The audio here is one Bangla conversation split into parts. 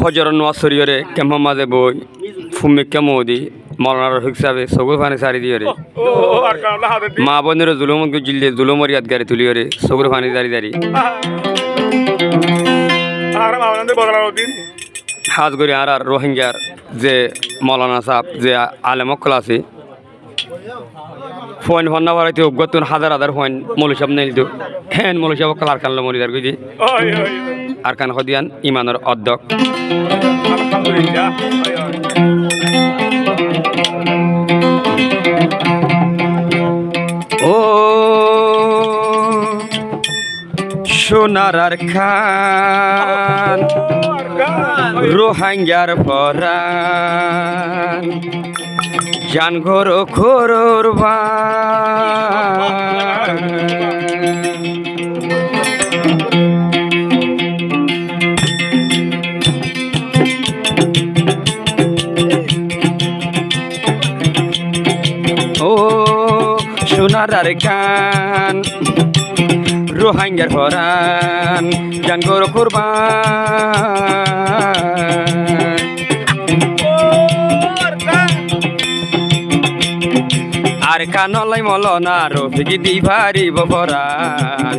ফজর নোয়াশরীয়রে কেমন মাঝে বই ফুমিকা মোদি মৌলানার হিসাবে সগুল ফানি সারি দিয়ে রে মা বোনের জুলুম জিল্লে জুলুমর ইয়াদগারি তুলিও রে সগুল ফানি দাঁড়ি দাঁড়ি হাজ করি আর রোহিঙ্গার যে মৌলানা সাহেব যে আলেমকল আছে ফোন ফন্না বাড়াইতে অজ্ঞাতন হাজার হাজার ফোন মৌলী সাহেব নেই তো হ্যাঁ মৌলী সাহেব কাল আর কানলো মরিদার গুজি আর কান হদিয়ান ইমানের অধ্যক্ষ ও সোনার আর খান রোহিঙ্গার পরান জান ঘর খোরর ও সোনার আর খান রোহিঙ্গার পরান জান ঘর কুরবান আর কানলাই মলনা রফিকি দি ভারিব পরান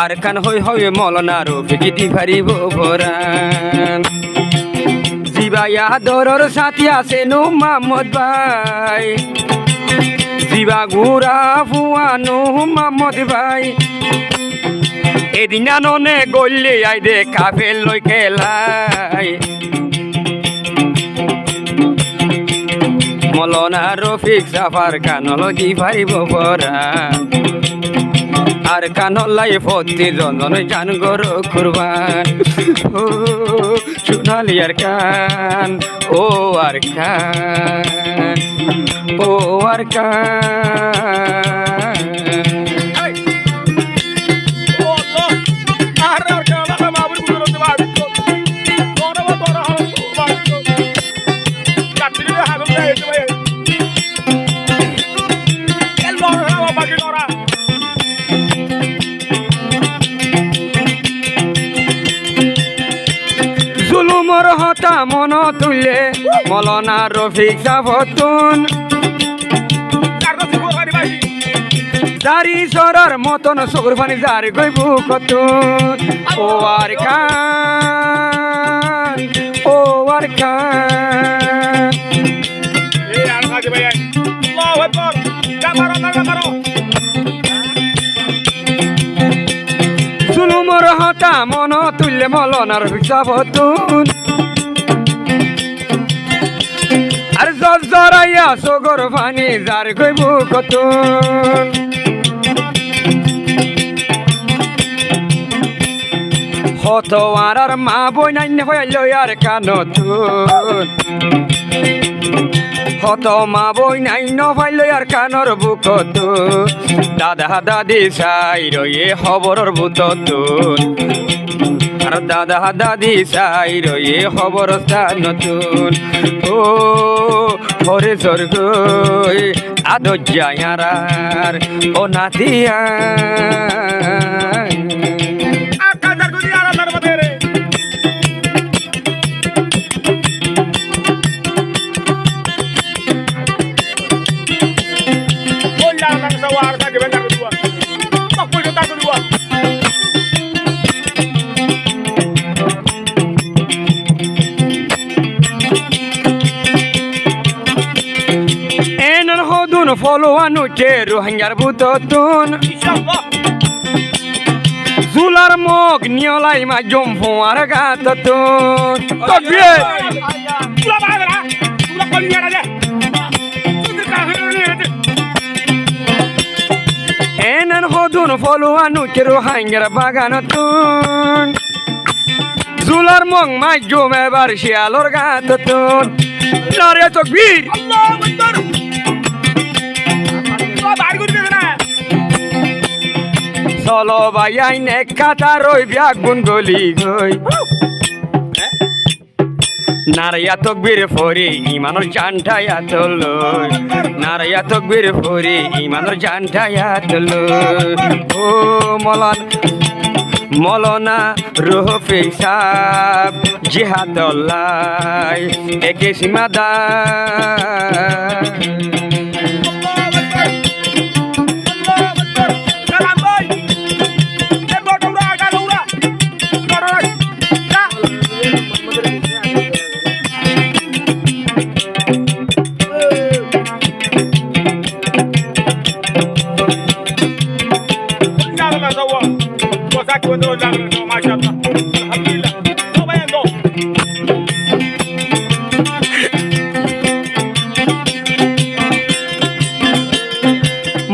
আর কান হই হই মলনা রফিকি দি ভারিব পরান জিবাইয়া দরর সাথী আছে নো মাহমুদ ভাই জিবা গুড়া ফুয়ানো মাহমুদ ভাই এদিন আননে গল্লে আই দে কাফেল লই খেলাই মলনা রফিক সাফার কানল দি ভাইব পরা আর কানলাই ফতি জনজন জান গর কুরবান ও সোনালি আর কান ও আর কান ও আর কান জুলুমর হতা মন তুলে মলনা রফিক সাবতুন জারি সরার মতন সগুর পানি জারি গইব কতুন ও আর খান ও আর খান জুলুমর হতা মন তুলে মলনার রফিক সাবতুন আর জরাইয়া সগর পানি জার গইব কতুন হত আর মা বই নাই হইল আর কানতুন হত মা বই নাই নভাইল আর কানর বুকত দাদা দাদি সাই রয়ে খবরর বুততুন আর দাদা দাদি সাই রয়ে খবর নতুন ও হরে স্বর্গ আদ যায়ার ও নাতিয়া ফলোয়ানো চে রোহিঙ্গার বুততুন জুলার মগ নিয়লাই মা জম ফোয়ার গাততুন এনন হদুন ফলোয়ানো চে রোহিঙ্গার বাগানতুন জুলার মগ মা জম এবার শিয়ালর গাততুন নারে তকবীর চলো ভাই আইনে কাটা রই ব্যাগুন গলি গই নারায়া তকবীর ফরি ইমানের জানটা আতল নারায়া তকবীর ফরি ইমানের জানটা আতল ও মলনা রফিক সাহ জিহাদুল্লাহ একে সীমাদা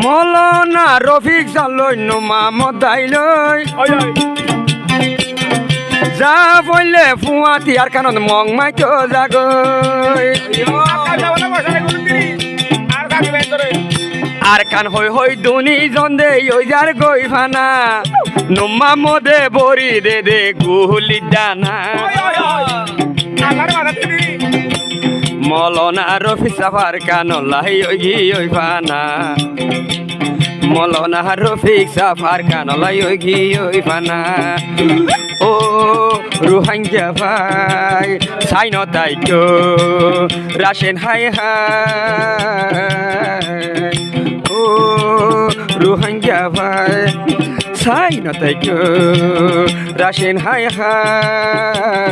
মলনা রফিক সালই মামদ দাইলই যা বললে ফুয়াতি আর কানত মং মাইতো জাগই আর কান হই দুনি জন্দে ওই যার গই ফানা নুম্মা মদে বরি দে গুলি দানা মলনা রফিক সাফার কান লাই ওই ফানা মলনা রফিক সাফার কান লাই ওই ফানা ও রুহাঙ্গা ভাই সাইন তাইকো রাশেন হাই হাই ও রুহাঙ্গা ভাই সাইন তাইকো রাশেন হাই হাই